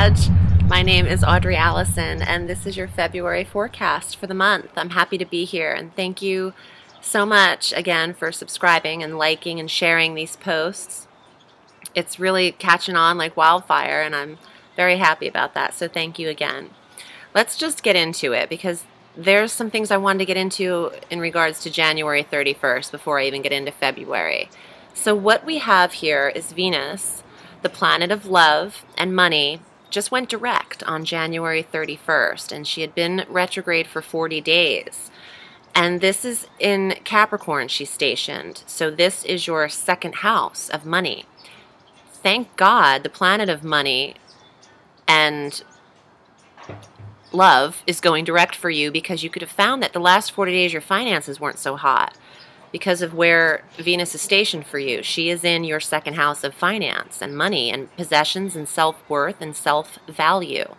Sag. My name is Audrey Alison, and this is your February forecast for the month. I'm happy to be here, and thank you so much again for subscribing and liking and sharing these posts. It's really catching on like wildfire, and I'm very happy about that, so thank you again. Let's just get into it, because there's some things I wanted to get into in regards to January 31st before I even get into February. So what we have here is Venus, the planet of love and money, just went direct on January 31st, and she had been retrograde for 40 days. And this is in Capricorn she's stationed, so this is your second house of money. Thank God the planet of money and love is going direct for you, because you could have found that the last 40 days your finances weren't so hot because of where Venus is stationed for you. She is in your second house of finance and money and possessions and self-worth and self-value.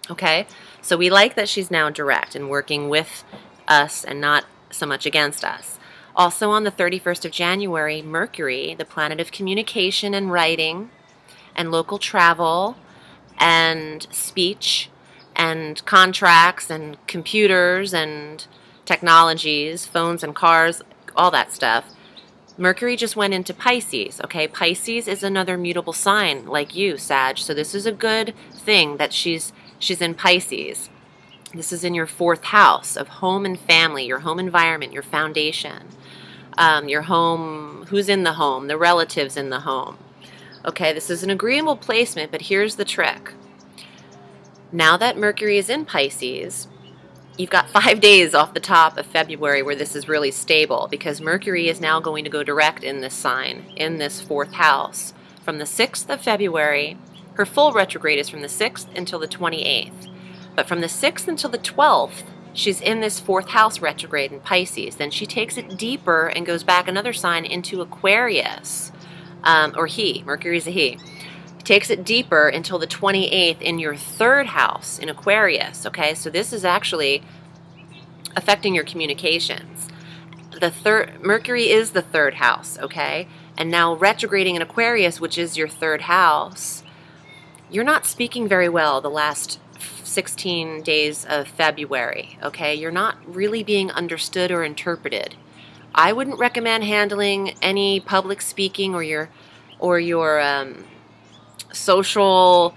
Okay? So we like that she's now direct and working with us and not so much against us. Also on the 31st of January, Mercury, the planet of communication and writing and local travel and speech and contracts and computers and technologies, phones and cars, all that stuff. Mercury just went into Pisces, okay? Pisces is another mutable sign like you, Sag. So this is a good thing that she's in Pisces. This is in your fourth house of home and family, your home environment, your foundation, your home, who's in the home, the relatives in the home. Okay, this is an agreeable placement, but here's the trick. Now that Mercury is in Pisces, you've got 5 days off the top of February where this is really stable, because Mercury is now going to go direct in this sign, in this fourth house. From the 6th of February, her full retrograde is from the 6th until the 28th. But from the 6th until the 12th, she's in this fourth house retrograde in Pisces. Then she takes it deeper and goes back another sign into Aquarius, or he, Mercury's a he. Takes it deeper until the 28th in your third house in Aquarius, okay? So this is actually affecting your communications. Mercury is the third house, okay? And now retrograding in Aquarius, which is your third house, you're not speaking very well the last 16 days of February, okay? You're not really being understood or interpreted. I wouldn't recommend handling any public speaking or your social,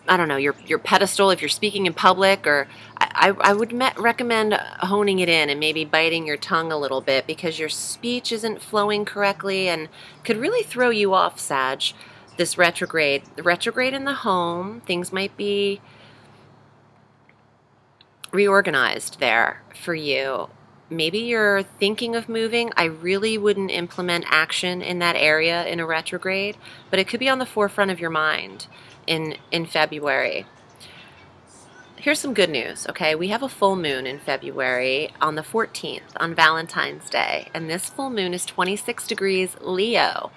I don't know, your pedestal if you're speaking in public, or I would recommend honing it in and maybe biting your tongue a little bit, because your speech isn't flowing correctly and could really throw you off, Sag. This retrograde, the retrograde in the home, things might be reorganized there for you. Maybe you're thinking of moving. I really wouldn't implement action in that area in a retrograde, but it could be on the forefront of your mind in February. Here's some good news, okay? We have a full moon in February on the 14th, on Valentine's Day, and this full moon is 26 degrees Leo,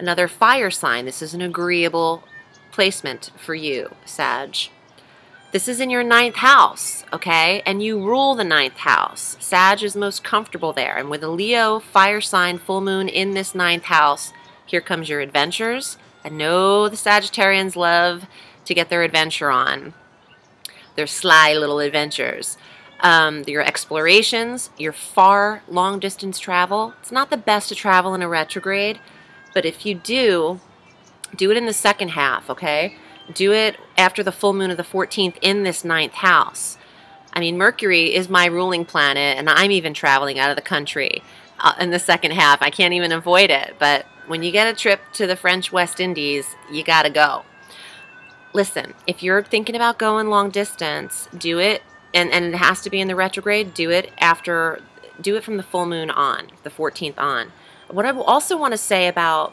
another fire sign. This is an agreeable placement for you, Sag. This is in your 9th house, okay? And you rule the 9th house. Sag is most comfortable there. And with a Leo fire sign full moon in this 9th house, here comes your adventures. I know the Sagittarians love to get their adventure on. Their sly little adventures. Your explorations, your far, long-distance travel. It's not the best to travel in a retrograde, but if you do it in the second half, okay? Do it after the full moon of the 14th in this 9th house. I mean, Mercury is my ruling planet, and I'm even traveling out of the country in the second half. I can't even avoid it. But when you get a trip to the French West Indies, you got to go. Listen, if you're thinking about going long distance, do it, and it has to be in the retrograde, do it from the full moon on, the 14th on. What I also want to say about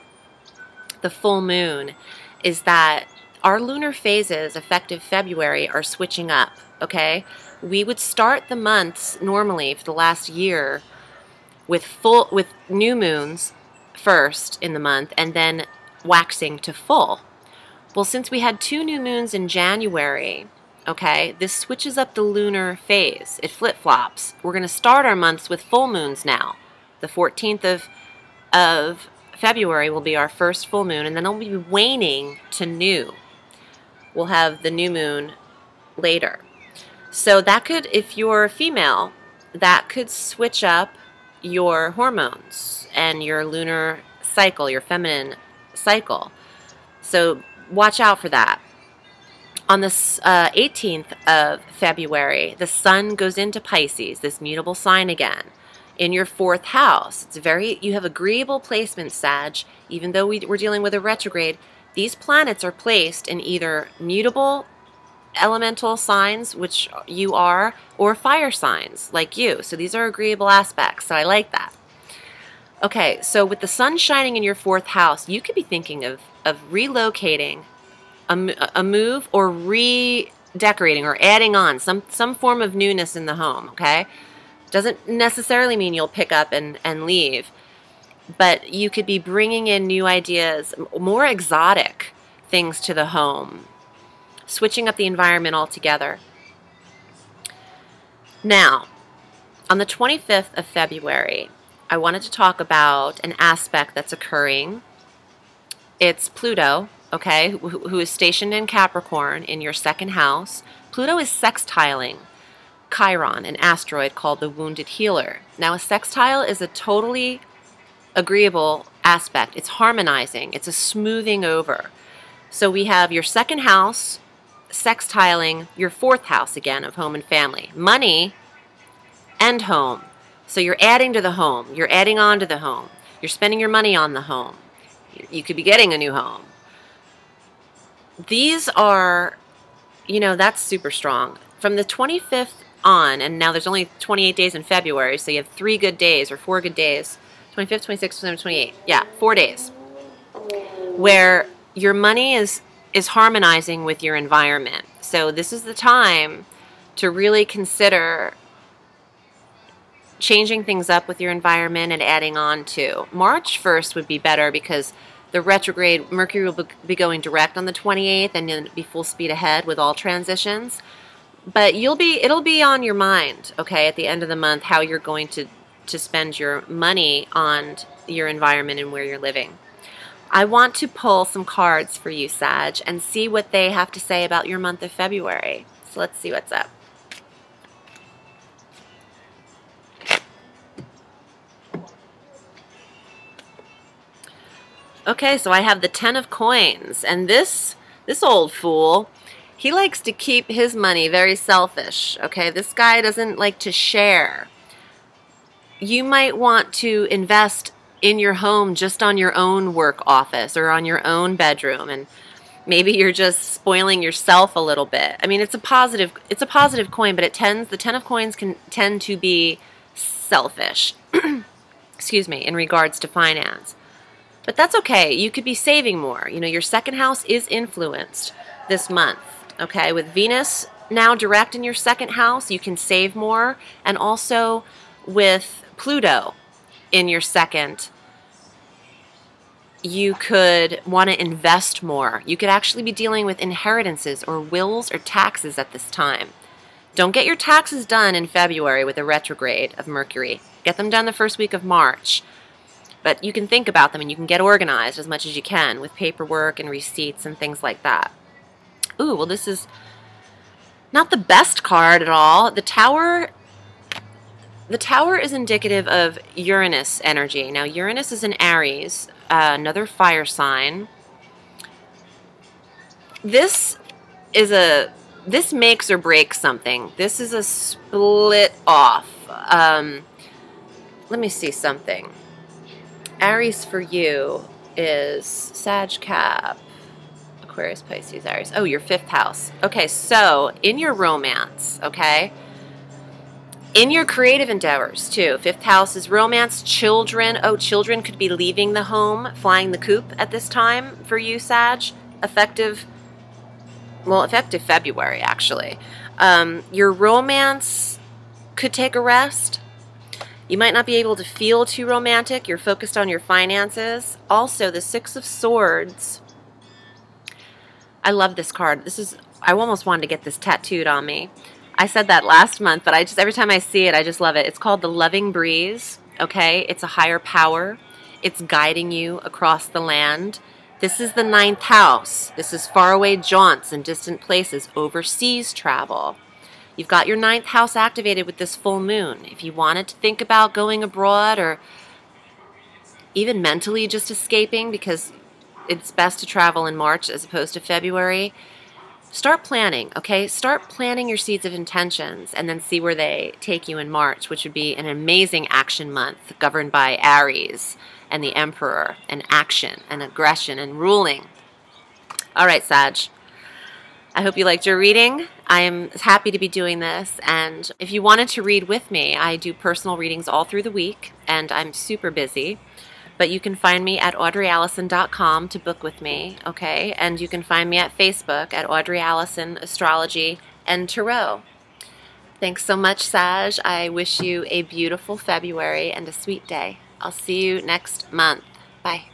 the full moon is that our lunar phases, effective February, are switching up, okay? We would start the months normally for the last year with new moons first in the month and then waxing to full. Well, since we had 2 new moons in January, okay, this switches up the lunar phase. It flip-flops. We're going to start our months with full moons now. The 14th of February will be our first full moon, and then it'll be waning to new. we'll have the new moon later. So that could, if you're female, that could switch up your hormones and your lunar cycle, your feminine cycle. So watch out for that. On the 18th of February, the sun goes into Pisces, this mutable sign again, in your 4th house. You have agreeable placement, Sag. Even though we're dealing with a retrograde, these planets are placed in either mutable elemental signs, which you are, or fire signs, like you. So these are agreeable aspects, so I like that. Okay, so with the sun shining in your 4th house, you could be thinking of relocating, a move, or redecorating, or adding on some form of newness in the home, okay? Doesn't necessarily mean you'll pick up and leave, but you could be bringing in new ideas, more exotic things to the home, switching up the environment altogether. Now, on the 25th of February, I wanted to talk about an aspect that's occurring. It's Pluto, okay, who is stationed in Capricorn in your 2nd house. Pluto is sextiling Chiron, an asteroid called the Wounded Healer. Now, a sextile is a totally agreeable aspect. It's harmonizing. It's a smoothing over. So we have your 2nd house sextiling your 4th house again of home and family. Money and home. So you're adding to the home. You're adding on to the home. You're spending your money on the home. You could be getting a new home. These are, you know, that's super strong. From the 25th on, and now there's only 28 days in February, so you have 3 good days or 4 good days. 25th, 26th, 27th, 28th. Yeah, 4 days. Where your money is harmonizing with your environment. So this is the time to really consider changing things up with your environment and adding on to. March 1st would be better because the retrograde Mercury will be going direct on the 28th and then be full speed ahead with all transitions. But it'll be on your mind, okay, at the end of the month, how you're going to spend your money on your environment and where you're living. I want to pull some cards for you, Sag, and see what they have to say about your month of February. So let's see what's up. Okay, so I have the 10 of Coins, and this old fool, he likes to keep his money very selfish, okay? This guy doesn't like to share. You might want to invest in your home just on your own work office or on your own bedroom, and maybe you're just spoiling yourself a little bit. I mean, it's a positive coin, but the 10 of Coins can tend to be selfish, excuse me, in regards to finance. But that's okay. You could be saving more. You know, your 2nd house is influenced this month, okay? With Venus now direct in your 2nd house, you can save more. And also with Pluto in your 2nd, you could want to invest more. You could actually be dealing with inheritances or wills or taxes at this time. Don't get your taxes done in February with a retrograde of Mercury. Get them done the 1st week of March. But you can think about them and you can get organized as much as you can with paperwork and receipts and things like that. Ooh, well, this is not the best card at all. The Tower is indicative of Uranus energy. Now, Uranus is in Aries, another fire sign. This makes or breaks something. This is a split off. Let me see something. Aries for you is Sag, Cap, Aquarius, Pisces, Aries. Oh, your 5th house. Okay, so in your romance, okay, in your creative endeavors too, 5th house is romance, children. Oh, children could be leaving the home, flying the coop at this time for you, Sag. Effective February, actually. Your romance could take a rest. You might not be able to feel too romantic. You're focused on your finances. Also, the 6 of Swords. I love this card. I almost wanted to get this tattooed on me. I said that last month, but every time I see it, I just love it. It's called the Loving Breeze, okay? It's a higher power. It's guiding you across the land. This is the 9th house. This is faraway jaunts and distant places, overseas travel. You've got your 9th house activated with this full moon. If you wanted to think about going abroad or even mentally just escaping, because it's best to travel in March as opposed to February, start planning, okay? Start planning your seeds of intentions and then see where they take you in March, which would be an amazing action month governed by Aries and the Emperor, and action and aggression and ruling. All right, Sag. I hope you liked your reading. I am happy to be doing this, and if you wanted to read with me, I do personal readings all through the week, and I'm super busy. But you can find me at audreyallison.com to book with me, okay? And you can find me at Facebook at Audrey Allison Astrology and Tarot. Thanks so much, Sag. I wish you a beautiful February and a sweet day. I'll see you next month. Bye.